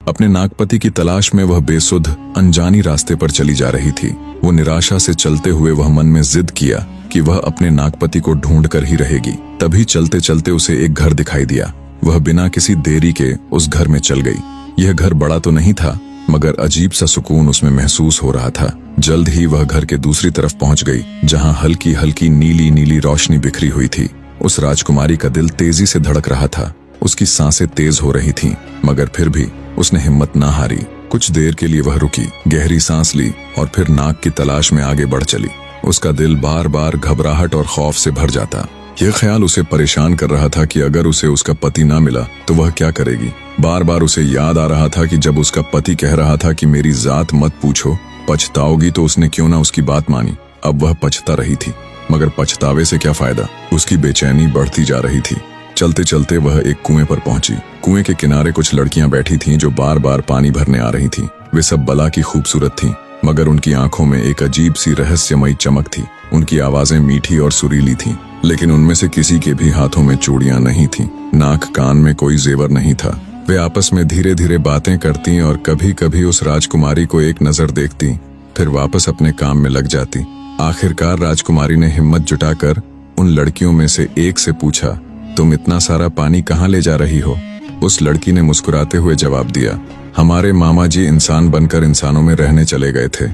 अपने नागपति की तलाश में वह बेसुध अनजानी रास्ते पर चली जा रही थी। वो निराशा से चलते हुए वह मन में जिद किया कि वह अपने नागपति को ढूंढ कर ही रहेगी। तभी चलते चलते उसे एक घर दिखाई दिया। वह बिना किसी देरी के उस घर में चल गई। यह घर बड़ा तो नहीं था, मगर अजीब सा सुकून उसमें महसूस हो रहा था। जल्द ही वह घर के दूसरी तरफ पहुंच गई, जहां हल्की हल्की नीली नीली रोशनी बिखरी हुई थी। उस राजकुमारी का दिल तेजी से धड़क रहा था। उसकी सांसें तेज हो रही थीं, मगर फिर भी उसने हिम्मत ना हारी। कुछ देर के लिए वह रुकी, गहरी सांस ली और फिर नाग की तलाश में आगे बढ़ चली। उसका दिल बार बार घबराहट और खौफ से भर जाता। यह ख्याल उसे परेशान कर रहा था कि अगर उसे उसका पति ना मिला तो वह क्या करेगी। बार बार उसे याद आ रहा था कि जब उसका पति कह रहा था कि मेरी जात मत पूछो, पछताओगी, तो उसने क्यों ना उसकी बात मानी। अब वह पछता रही थी, मगर पछतावे से क्या फायदा। उसकी बेचैनी बढ़ती जा रही थी। चलते चलते वह एक कुएं पर पहुंची। कुएं के किनारे कुछ लड़कियां बैठी थीं जो बार बार पानी भरने आ रही थीं। वे सब बला की खूबसूरत थीं, मगर उनकी आंखों में एक अजीब सी रहस्यमयी चमक थी। उनकी आवाजें मीठी और सुरीली थीं, लेकिन उनमें से किसी के भी हाथों में चूड़ियां नहीं थीं। नाक कान में कोई जेवर नहीं था। वे आपस में धीरे धीरे बातें करती और कभी कभी उस राजकुमारी को एक नजर देखती, फिर वापस अपने काम में लग जाती। आखिरकार राजकुमारी ने हिम्मत जुटाकर उन लड़कियों में से एक से पूछा, तुम इतना सारा पानी कहाँ ले जा रही हो? उस लड़की ने मुस्कुराते हुए जवाब दिया, हमारे मामा जी इंसान बनकर इंसानों में रहने चले गए थे।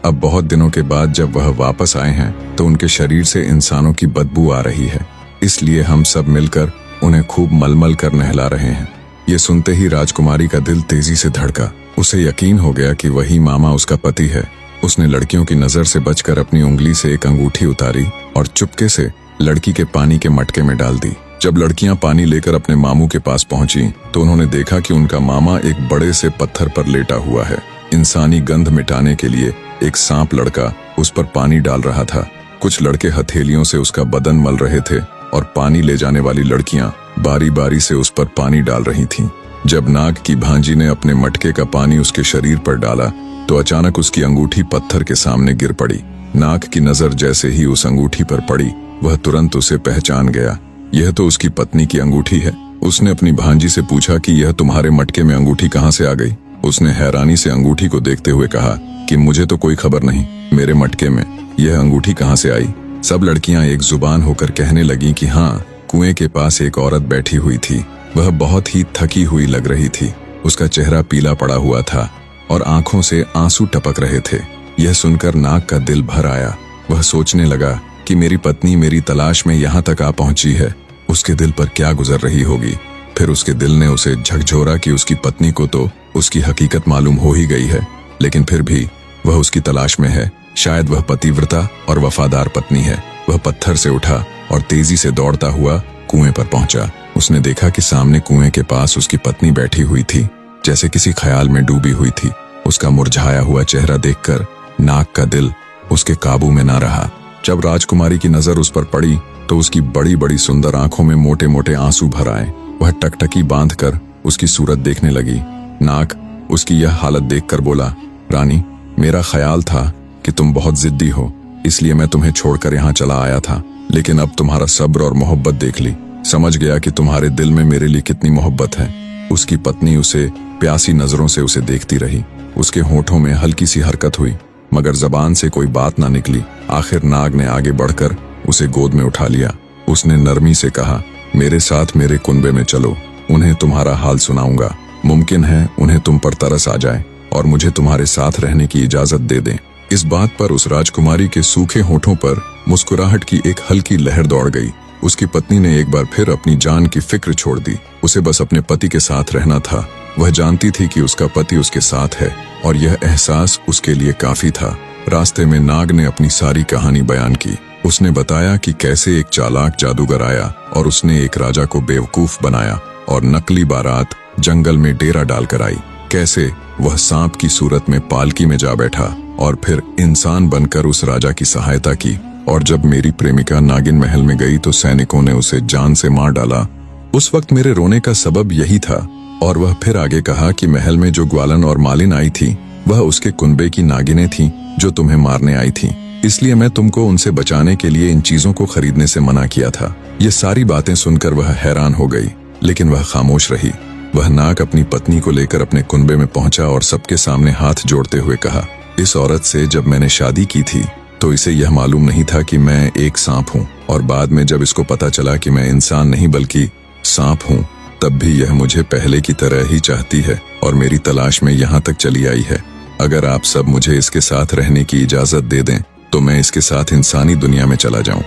अब बहुत दिनों के बाद जब वह वापस आए हैं तो उनके शरीर से इंसानों की बदबू आ रही है, इसलिए हम सब मिलकर उन्हें खूब मलमल कर नहला रहे हैं। ये सुनते ही राजकुमारी का दिल तेजी से धड़का। उसे यकीन हो गया कि वही मामा उसका पति है। उसने लड़कियों की नजर से बचकर अपनी उंगली से एक अंगूठी उतारी और चुपके से लड़की के पानी के मटके में डाल दी। जब लड़कियां पानी लेकर अपने मामू के पास पहुंची तो उन्होंने देखा कि उनका मामा एक बड़े से पत्थर पर लेटा हुआ है। इंसानी गंध मिटाने के लिए एक सांप लड़का उस पर पानी डाल रहा था। कुछ लड़के हथेलियों से उसका बदन मल रहे थे और पानी ले जाने वाली लड़कियां बारी बारी से उस पर पानी डाल रही थीं। जब नाग की भांजी ने अपने मटके का पानी उसके शरीर पर डाला तो अचानक उसकी अंगूठी पत्थर के सामने गिर पड़ी। नाग की नजर जैसे ही उस अंगूठी पर पड़ी, वह तुरंत उसे पहचान गया। यह तो उसकी पत्नी की अंगूठी है। उसने अपनी भांजी से पूछा कि यह तुम्हारे मटके में अंगूठी कहाँ से आ गई? उसने हैरानी से अंगूठी को देखते हुए कहा कि मुझे तो कोई खबर नहीं, मेरे मटके में यह अंगूठी कहाँ से आई? सब लड़कियां एक जुबान होकर कहने लगीं कि हाँ, कुएं के पास एक औरत बैठी हुई थी। वह बहुत ही थकी हुई लग रही थी। उसका चेहरा पीला पड़ा हुआ था और आंखों से आंसू टपक रहे थे। यह सुनकर नाग का दिल भर आया। वह सोचने लगा कि मेरी पत्नी मेरी तलाश में यहाँ तक आ पहुंची है, उसके दिल पर क्या गुजर रही होगी। फिर उसके दिल ने उसे झकझोरा कि उसकी पत्नी को तो उसकी हकीकत मालूम हो ही गई है, लेकिन फिर भी वह उसकी तलाश में है। शायद वह पतिव्रता और वफादार पत्नी है। वह पत्थर से उठा और तेजी से दौड़ता हुआ कुएं पर पहुंचा। उसने देखा कि सामने कुएं के पास उसकी पत्नी बैठी हुई थी, जैसे किसी ख्याल में डूबी हुई थी। उसका मुरझाया हुआ चेहरा देखकर नाग का दिल उसके काबू में ना रहा। जब राजकुमारी की नजर उस पर पड़ी तो उसकी बड़ी बड़ी सुंदर आंखों में मोटे मोटे आंसू भर आए। वह टकटकी बांधकर उसकी सूरत देखने लगी। नाग उसकी यह हालत देखकर बोला, रानी, मेरा ख्याल था कि तुम बहुत जिद्दी हो, इसलिए मैं तुम्हें छोड़कर यहाँ चला आया था, लेकिन अब तुम्हारा सब्र और मोहब्बत देख ली, समझ गया कि तुम्हारे दिल में मेरे लिए कितनी मोहब्बत है। उसकी पत्नी उसे प्यासी नजरों से उसे देखती रही। उसके होठों में हल्की सी हरकत हुई, मगर जबान से कोई बात ना निकली। आखिर नाग ने आगे बढ़कर उसे गोद में उठा लिया। उसने नरमी से कहा, मेरे साथ मेरे कुनबे में चलो, उन्हें तुम्हारा हाल सुनाऊंगा। मुमकिन है उन्हें तुम पर तरस आ जाए और मुझे तुम्हारे साथ रहने की इजाजत दे दें। इस बात पर उस राजकुमारी के सूखे होठों पर मुस्कुराहट की एक हल्की लहर दौड़ गई। उसकी पत्नी ने एक बार फिर अपनी जान की फिक्र छोड़ दी। उसे बस अपने पति के साथ रहना था। वह जानती थी कि उसका पति उसके साथ है और यह एहसास उसके लिए काफी था। रास्ते में नाग ने अपनी सारी कहानी बयान की। उसने बताया कि कैसे एक चालाक जादूगर आया और उसने एक राजा को बेवकूफ बनाया और नकली बारात जंगल में डेरा डालकर आई। कैसे वह सांप की सूरत में पालकी में जा बैठा और फिर इंसान बनकर उस राजा की सहायता की। और जब मेरी प्रेमिका नागिन महल में गई तो सैनिकों ने उसे जान से मार डाला। उस वक्त मेरे रोने का सबब यही था। और वह फिर आगे कहा कि महल में जो ग्वालन और मालिन आई थी वह उसके कुनबे की नागिनें थीं जो तुम्हें मारने आई थीं। इसलिए मैं तुमको उनसे बचाने के लिए इन चीजों को खरीदने से मना किया था। ये सारी बातें सुनकर वह हैरान हो गई, लेकिन वह खामोश रही। वह नाग अपनी पत्नी को लेकर अपने कुनबे में पहुंचा और सबके सामने हाथ जोड़ते हुए कहा, इस औरत से जब मैंने शादी की थी तो इसे यह मालूम नहीं था कि मैं एक सांप हूँ, और बाद में जब इसको पता चला कि मैं इंसान नहीं बल्कि सांप हूँ, तब भी यह मुझे पहले की तरह ही चाहती है और मेरी तलाश में यहाँ तक चली आई है। अगर आप सब मुझे इसके साथ रहने की इजाजत दे दें तो मैं इसके साथ इंसानी दुनिया में चला जाऊं।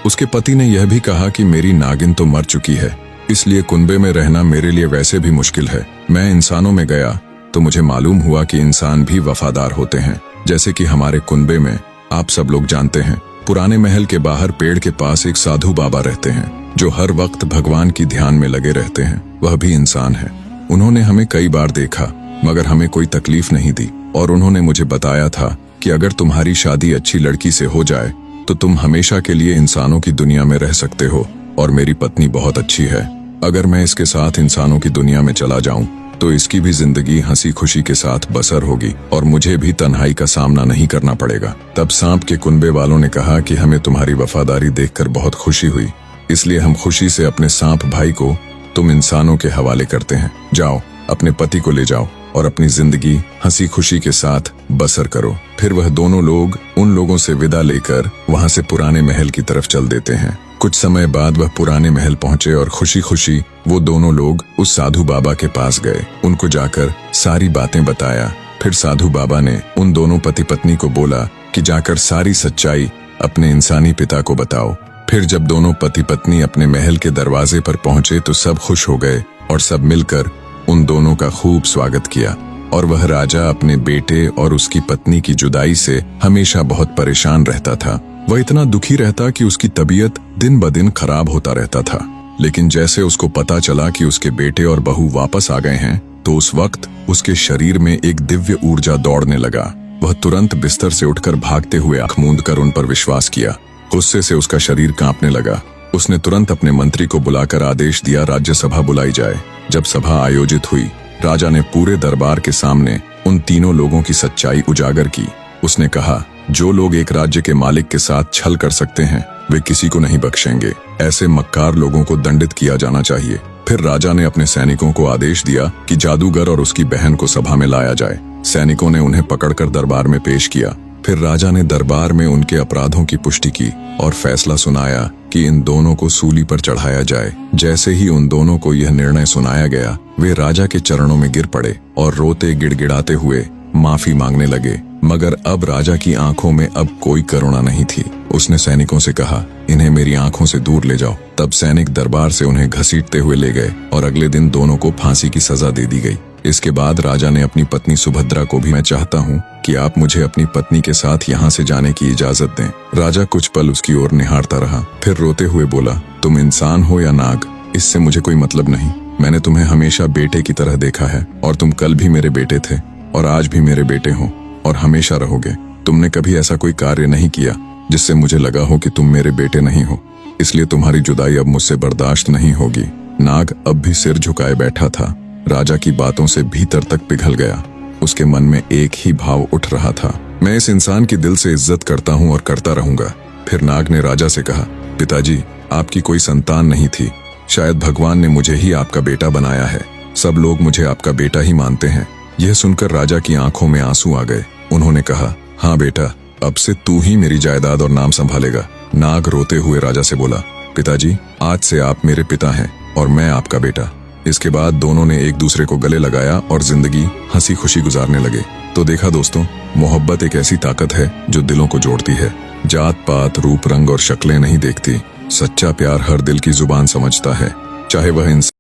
उसके पति ने यह भी कहा कि मेरी नागिन तो मर चुकी है, इसलिए कुनबे में रहना मेरे लिए वैसे भी मुश्किल है। मैं इंसानों में गया तो मुझे मालूम हुआ कि इंसान भी वफादार होते हैं, जैसे कि हमारे कुनबे में आप सब लोग जानते हैं। पुराने महल के बाहर पेड़ के पास एक साधु बाबा रहते हैं जो हर वक्त भगवान की ध्यान में लगे रहते हैं। वह भी इंसान है। उन्होंने हमें कई बार देखा मगर हमें कोई तकलीफ नहीं दी, और उन्होंने मुझे बताया था कि अगर तुम्हारी शादी अच्छी लड़की से हो जाए तो तुम हमेशा के लिए इंसानों की दुनिया में रह सकते हो, और मेरी पत्नी बहुत अच्छी है। अगर मैं इसके साथ इंसानों की दुनिया में चला जाऊं तो इसकी भी जिंदगी हंसी खुशी के साथ बसर होगी और मुझे भी तन्हाई का सामना नहीं करना पड़ेगा। तब सांप के कुनबे वालों ने कहा कि हमें तुम्हारी वफादारी देखकर बहुत खुशी हुई, इसलिए हम खुशी से अपने सांप भाई को तुम इंसानों के हवाले करते हैं। जाओ, अपने पति को ले जाओ और अपनी जिंदगी हंसी खुशी के साथ बसर करो। फिर वह दोनों लोग उन लोगों से विदा लेकर वहां से पुराने महल की तरफ चल देते हैं। कुछ समय बाद वह पुराने महल पहुंचे और खुशी खुशी वो दोनों लोग उस साधु बाबा के पास गए। उनको जाकर सारी बातें बताया। फिर साधु बाबा ने उन दोनों पति पत्नी को बोला कि जाकर सारी सच्चाई अपने इंसानी पिता को बताओ। फिर जब दोनों पति पत्नी अपने महल के दरवाजे पर पहुंचे तो सब खुश हो गए और सब मिलकर उन दोनों का खूब स्वागत किया। और वह राजा अपने बेटे और उसकी पत्नी की जुदाई से हमेशा बहुत परेशान रहता था। वह इतना दुखी रहता कि उसकी तबीयत दिन ब दिन खराब होता रहता था। लेकिन जैसे उसको पता चला कि उसके बेटे और बहू वापस आ गए हैं तो उस वक्त उसके शरीर में एक दिव्य ऊर्जा दौड़ने लगा। वह तुरंत बिस्तर से उठकर भागते हुए आंख मूंद कर उन पर विश्वास किया। गुस्से से उसका शरीर कांपने लगा। उसने तुरंत अपने मंत्री को बुलाकर आदेश दिया राज्यसभा बुलाई जाए। जब सभा आयोजित हुई, राजा ने पूरे दरबार के सामने उन तीनों लोगों की सच्चाई उजागर की। उसने कहा, जो लोग एक राज्य के मालिक के साथ छल कर सकते हैं वे किसी को नहीं बख्शेंगे। ऐसे मक्कार लोगों को दंडित किया जाना चाहिए। फिर राजा ने अपने सैनिकों को आदेश दिया कि जादूगर और उसकी बहन को सभा में लाया जाए। सैनिकों ने उन्हें पकड़कर दरबार में पेश किया। फिर राजा ने दरबार में उनके अपराधों की पुष्टि की और फैसला सुनाया कि इन दोनों को सूली पर चढ़ाया जाए। जैसे ही उन दोनों को यह निर्णय सुनाया गया, वे राजा के चरणों में गिर पड़े और रोते गिड़गिड़ाते हुए माफी मांगने लगे। मगर अब राजा की आंखों में अब कोई करुणा नहीं थी। उसने सैनिकों से कहा, इन्हें मेरी आंखों से दूर ले जाओ। तब सैनिक दरबार से उन्हें घसीटते हुए ले गए और अगले दिन दोनों को फांसी की सजा दे दी गई। इसके बाद राजा ने अपनी पत्नी सुभद्रा को भी, मैं चाहता हूँ कि आप मुझे अपनी पत्नी के साथ यहाँ से जाने की इजाजत दें। राजा कुछ पल उसकी ओर निहारता रहा, फिर रोते हुए बोला, तुम इंसान हो या नाग, इससे मुझे कोई मतलब नहीं। मैंने तुम्हें हमेशा बेटे की तरह देखा है और तुम कल भी मेरे बेटे थे और आज भी मेरे बेटे हो और हमेशा रहोगे। तुमने कभी ऐसा कोई कार्य नहीं किया जिससे मुझे लगा हो कि तुम मेरे बेटे नहीं हो, इसलिए तुम्हारी जुदाई अब मुझसे बर्दाश्त नहीं होगी। नाग अब भी सिर झुकाए बैठा था। राजा की बातों से भीतर तक पिघल गया। उसके मन में एक ही भाव उठ रहा था, मैं इस इंसान की दिल से इज्जत करता हूँ और करता रहूंगा। फिर नाग ने राजा से कहा, पिताजी, आपकी कोई संतान नहीं थी, शायद भगवान ने मुझे ही आपका बेटा बनाया है। सब लोग मुझे आपका बेटा ही मानते हैं। यह सुनकर राजा की आंखों में आंसू आ गए। उन्होंने कहा, हाँ बेटा, अब से तू ही मेरी जायदाद और नाम संभालेगा। नाग रोते हुए राजा से बोला, पिताजी, आज से आप मेरे पिता हैं और मैं आपका बेटा। इसके बाद दोनों ने एक दूसरे को गले लगाया और जिंदगी हंसी खुशी गुजारने लगे। तो देखा दोस्तों, मोहब्बत एक ऐसी ताकत है जो दिलों को जोड़ती है। जात पात, रूप रंग और शक्लें नहीं देखती। सच्चा प्यार हर दिल की जुबान समझता है, चाहे वह इंसान